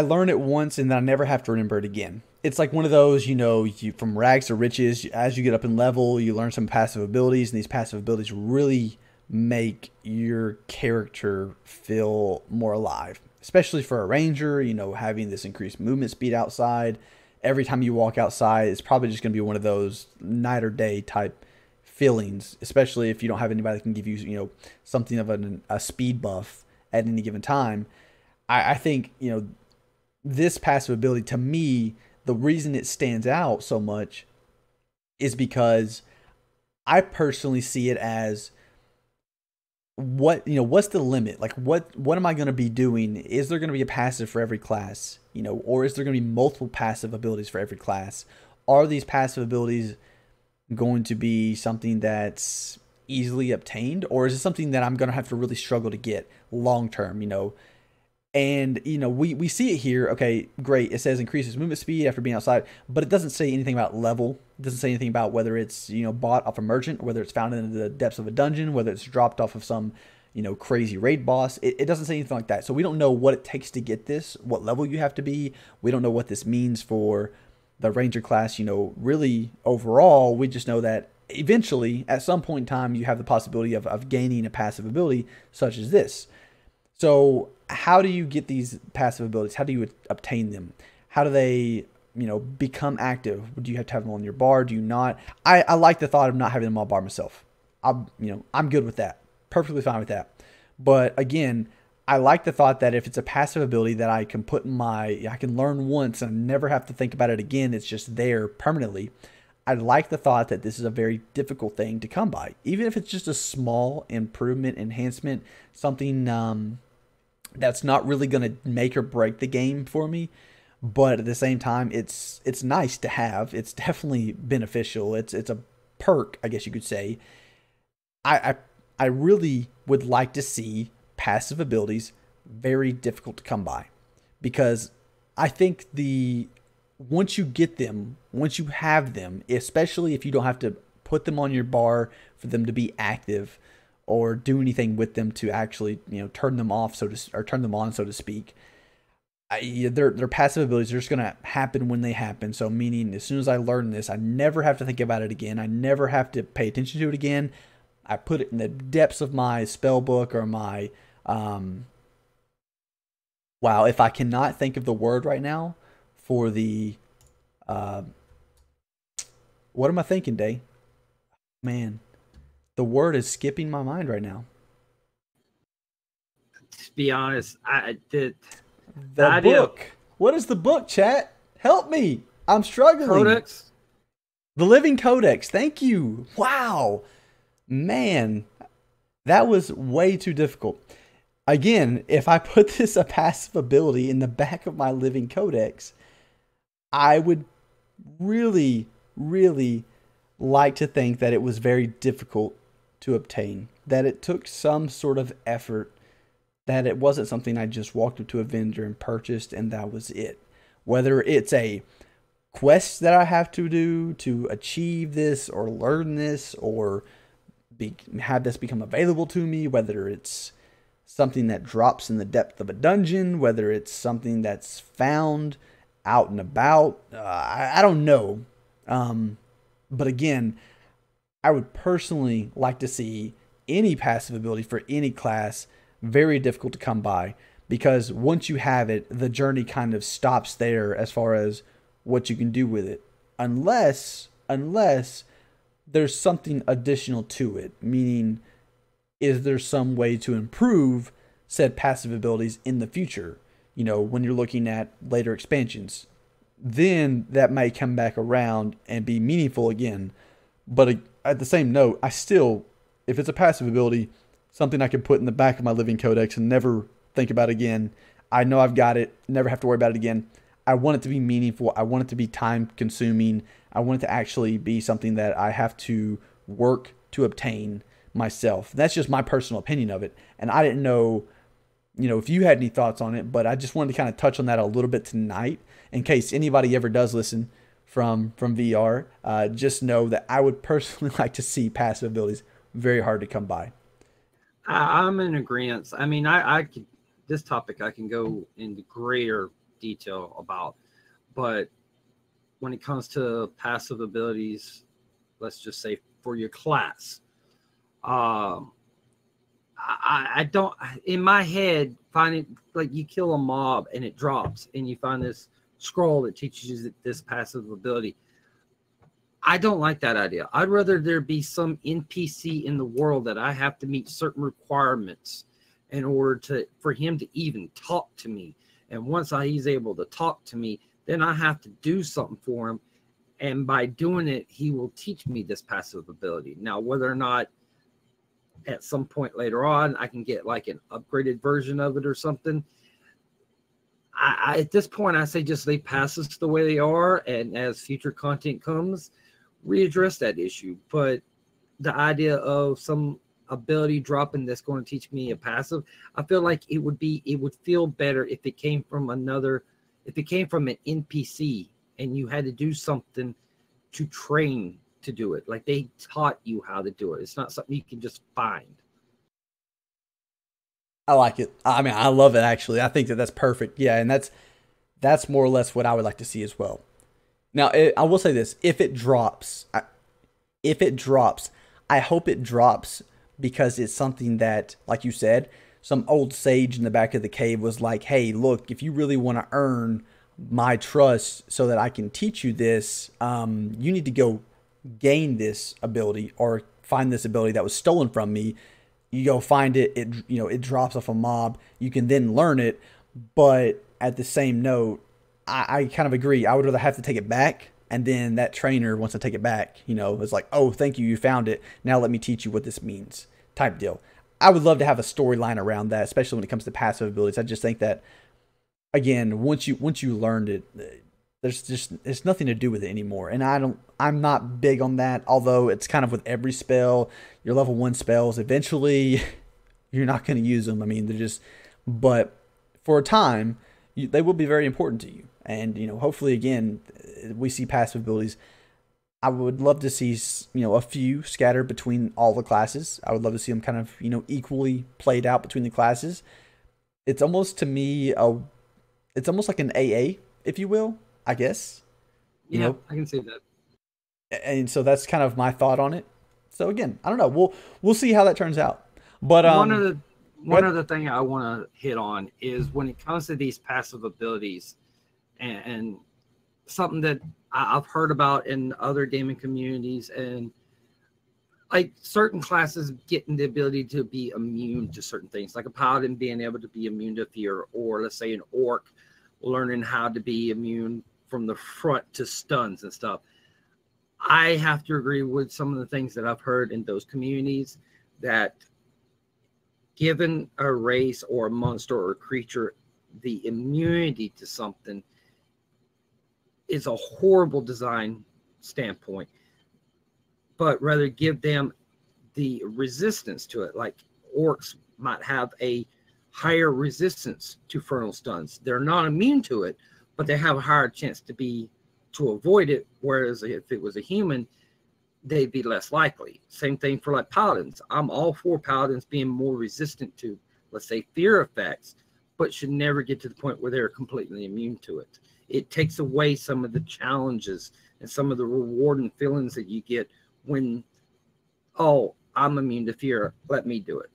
learn it once and then I never have to remember it again. It's like one of those, you from rags to riches, as you get up in level, you learn some passive abilities, and these passive abilities really make your character feel more alive. Especially for a ranger, having this increased movement speed outside. Every time you walk outside, it's probably just going to be one of those night or day type feelings, especially if you don't have anybody that can give you, something of a speed buff at any given time. I think, this passive ability, to me, the reason it stands out so much is because I personally see it as what's the limit? Like, what am I going to be doing? Is there going to be a passive for every class, or is there going to be multiple passive abilities for every class? Are these passive abilities going to be something that's easily obtained, or is it something that I'm going to have to really struggle to get long term, And, we see it here. Okay, great. It says increases movement speed after being outside, but it doesn't say anything about level. It doesn't say anything about whether it's, bought off a merchant, or whether it's found in the depths of a dungeon, whether it's dropped off of some, crazy raid boss. It doesn't say anything like that. So we don't know what it takes to get this, what level you have to be. We don't know what this means for the ranger class, really overall. We just know that eventually, at some point in time, you have the possibility of gaining a passive ability such as this. So how do you get these passive abilities? How do you obtain them? How do they, become active? Do you have to have them on your bar? Do you not? I like the thought of not having them on bar myself. I'm good with that. Perfectly fine with that. But again, I like the thought that if it's a passive ability that I can I can learn once and never have to think about it again, it's just there permanently. I like the thought that this is a very difficult thing to come by. Even if it's just a small improvement, enhancement, something that's not really going to make or break the game for me. But at the same time, it's nice to have. It's definitely beneficial. It's a perk, I guess you could say. I really would like to see passive abilities very difficult to come by, because I think once you get them, once you have them, especially if you don't have to put them on your bar for them to be active or do anything with them to actually, turn them off, or turn them on, so to speak. Their passive abilities are just going to happen when they happen. So meaning, as soon as I learn this, I never have to think about it again. I never have to pay attention to it again. I put it in the depths of my spell book or my, wow, if I cannot think of the word right now for the, what am I thinking, Day? Man, the word is skipping my mind right now. To be honest, the book. What is the book, chat? Help me. I'm struggling. Codex? The Living Codex. Thank you. Wow. Man, that was way too difficult. Again, if I put this a passive ability in the back of my Living Codex, I would really, really like to think that it was very difficult to obtain, that it took some sort of effort, that it wasn't something I just walked up to a vendor and purchased and that was it. Whether it's a quest that I have to do to achieve this or learn this or have this become available to me, whether it's something that drops in the depth of a dungeon, whether it's something that's found out and about, I don't know. But again, I would personally like to see any passive ability for any class very difficult to come by, because once you have it, the journey kind of stops there as far as what you can do with it, unless there's something additional to it, meaning is there some way to improve said passive abilities in the future, when you're looking at later expansions, then that may come back around and be meaningful again. But at the same note, if it's a passive ability, something I can put in the back of my Living Codex and never think about again, I know I've got it, never have to worry about it again. I want it to be meaningful. I want it to be time consuming. I want it to actually be something that I have to work to obtain myself. That's just my personal opinion of it. And I didn't know, if you had any thoughts on it, but I just wanted to kind of touch on that a little bit tonight in case anybody ever does listen from VR. Just know that I would personally like to see passive abilities. Very hard to come by. I'm in agreement. I mean, I could, this topic I can go into greater detail about, but when it comes to passive abilities, let's just say for your class, I don't, in my head, find it like you kill a mob and it drops and you find this scroll that teaches you this passive ability. I don't like that idea. I'd rather there be some NPC in the world that I have to meet certain requirements in order for him to even talk to me. And once he's able to talk to me, then I have to do something for him. And by doing it, he will teach me this passive ability. Now, whether or not at some point later on I can get like an upgraded version of it or something, at this point, I say just leave passes the way they are. And as future content comes, readdress that issue. But the idea of some ability dropping that's going to teach me a passive, I feel like it would feel better if it came from an NPC and you had to do something to train to do it. Like they taught you how to do it. It's not something you can just find. I like it. I mean, I love it, actually. I think that's perfect. Yeah, and that's more or less what I would like to see as well. Now, I will say this. If it drops, I hope it drops because it's something that, like you said, some old sage in the back of the cave was like, hey, look, if you really want to earn my trust so that I can teach you this, you need to go gain this ability or find this ability that was stolen from me. You go find it, it drops off a mob. You can then learn it. But at the same note, I kind of agree. I would rather have to take it back. And then that trainer wants to take it back. It's like, oh, thank you. You found it. Now let me teach you what this means type deal. I would love to have a storyline around that, especially when it comes to passive abilities. I just think that, again, once you learned it, there's nothing to do with it anymore. And I'm not big on that, although it's kind of with every spell. Your level 1 spells, eventually you're not going to use them. I mean, but for a time, they will be very important to you. And, hopefully, again, we see passive abilities. I would love to see, a few scattered between all the classes. I would love to see them kind of, equally played out between the classes. It's almost, to me, it's almost like an AA, if you will, I guess. I can see that. And so that's kind of my thought on it. So again, I don't know. We'll see how that turns out. But one other thing I want to hit on is when it comes to these passive abilities, and something that I've heard about in other gaming communities, and like certain classes getting the ability to be immune to certain things, like a paladin being able to be immune to fear, or let's say an orc learning how to be immune from the front to stuns and stuff. I have to agree with some of the things that I've heard in those communities, that given a race or a monster or a creature the immunity to something is a horrible design standpoint, but rather give them the resistance to it. Like orcs might have a higher resistance to fernal stuns. They're not immune to it, but they have a higher chance to avoid it. Whereas if it was a human, they'd be less likely. Same thing for like paladins. I'm all for paladins being more resistant to, let's say, fear effects, but should never get to the point where they're completely immune to it. It takes away some of the challenges and some of the rewarding feelings that you get when, oh, I'm immune to fear, let me do it.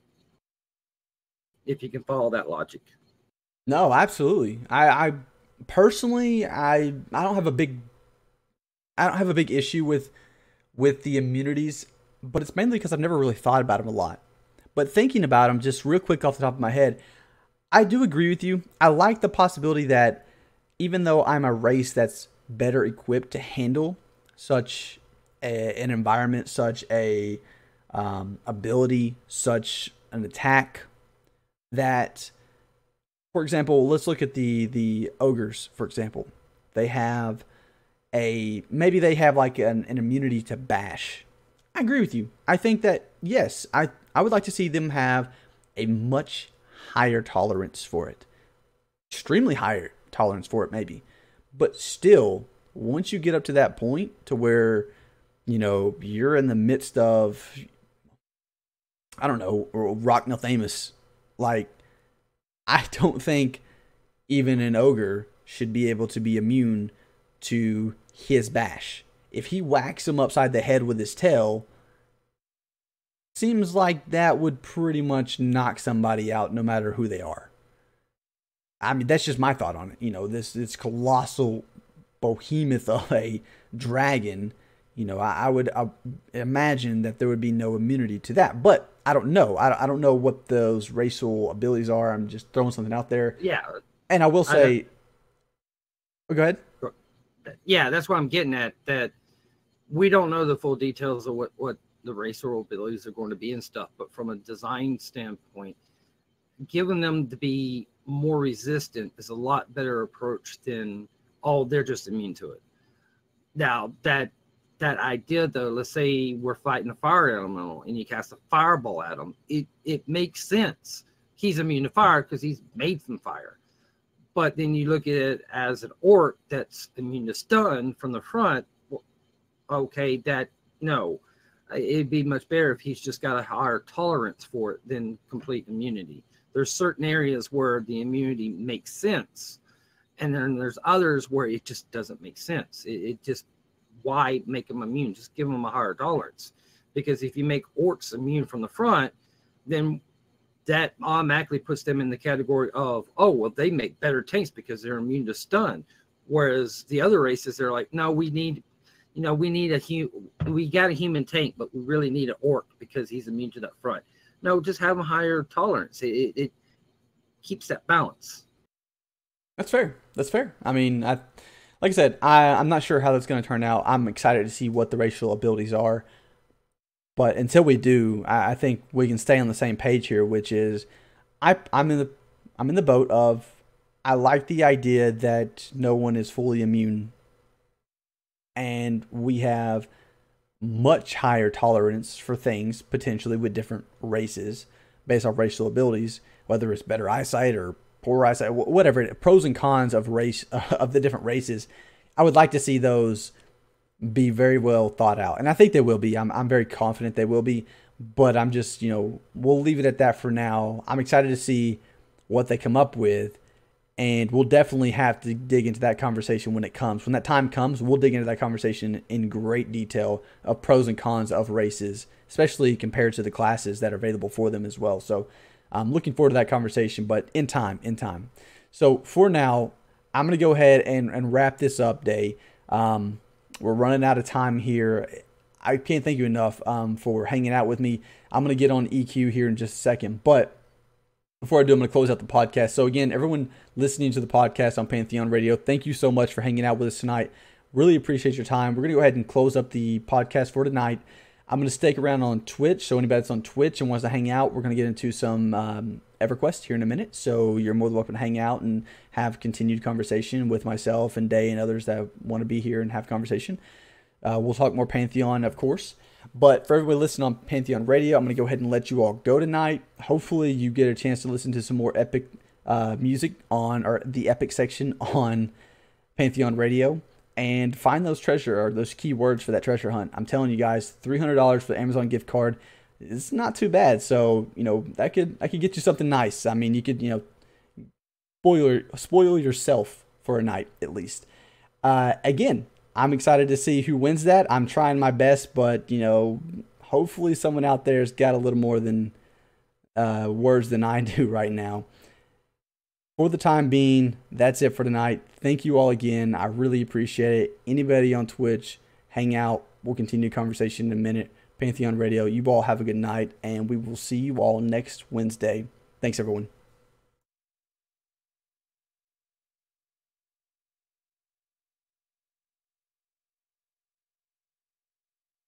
If you can follow that logic. No, absolutely. I personally, I don't have a big issue with the immunities, but it's mainly because I've never really thought about them a lot. But thinking about them just real quick off the top of my head, I do agree with you. I like the possibility that even though I'm a race that's better equipped to handle such an environment, such a ability, such an attack, that, for example, let's look at the ogres, for example. They have maybe they have like an immunity to bash. I agree with you. I think that, yes, I would like to see them have a much higher tolerance for it. Extremely higher tolerance for it, maybe. But still, once you get up to that point to where, you're in the midst of, I don't know, Rock Nothamus, like, I don't think even an ogre should be able to be immune to his bash. If he whacks him upside the head with his tail, seems like that would pretty much knock somebody out no matter who they are. I mean, that's just my thought on it. This colossal behemoth of a dragon, I would imagine that there would be no immunity to that. But I don't know. I don't know what those racial abilities are. I'm just throwing something out there. Yeah. And I will say... go ahead. Yeah, that's what I'm getting at. That we don't know the full details of what the racial abilities are going to be and stuff. But from a design standpoint, giving them to be more resistant is a lot better approach than, they're just immune to it. Now, that idea, though, let's say we're fighting a fire elemental and you cast a fireball at him, it makes sense. He's immune to fire because he's made from fire. But then you look at it as an orc that's immune to stun from the front. Okay, it'd be much better if he's just got a higher tolerance for it than complete immunity. There's certain areas where the immunity makes sense, and then there's others where it just doesn't make sense. It just, why make them immune? Just give them a higher tolerance. Because if you make orcs immune from the front, then that automatically puts them in the category of, they make better tanks because they're immune to stun. Whereas the other races, they're like, no, we got a human tank, but we really need an orc because he's immune to that front. No, just have a higher tolerance. It keeps that balance. That's fair. I mean, like I said, I'm not sure how that's going to turn out. I'm excited to see what the racial abilities are. But until we do, I think we can stay on the same page here, which is I'm in the boat of, I like the idea that no one is fully immune. And we have much higher tolerance for things, potentially with different races, based off racial abilities, whether it's better eyesight or poor eyesight, whatever, pros and cons of the different races. I would like to see those be very well thought out. And I think they will be. I'm very confident they will be. But I'm just, we'll leave it at that for now. I'm excited to see what they come up with. And we'll definitely have to dig into that conversation when it comes. When that time comes, we'll dig into that conversation in great detail of pros and cons of races, especially compared to the classes that are available for them as well. So I'm looking forward to that conversation, but in time. So for now, I'm going to go ahead and wrap this up, Day. We're running out of time here. I can't thank you enough for hanging out with me. I'm going to get on EQ here in just a second, but before I do, I'm going to close out the podcast. So again, everyone listening to the podcast on Pantheon Radio, thank you so much for hanging out with us tonight. Really appreciate your time. We're going to go ahead and close up the podcast for tonight. I'm going to stick around on Twitch. So anybody that's on Twitch and wants to hang out, we're going to get into some EverQuest here in a minute. So you're more than welcome to hang out and have continued conversation with myself and Day and others that want to be here and have conversation. We'll talk more Pantheon, of course. But for everybody listening on Pantheon Radio, I'm going to go ahead and let you all go tonight. Hopefully you get a chance to listen to some more epic music or the epic section on Pantheon Radio and find those those keywords for that treasure hunt. I'm telling you guys, $300 for the Amazon gift card is not too bad. So, that could get you something nice. I mean, you could, spoil yourself for a night at least. Again, I'm excited to see who wins that. I'm trying my best, but, hopefully someone out there's got a little more than words than I do right now. For the time being, that's it for tonight. Thank you all again. I really appreciate it. Anybody on Twitch, hang out. We'll continue conversation in a minute. Pantheon Radio, you all have a good night, and we will see you all next Wednesday. Thanks, everyone.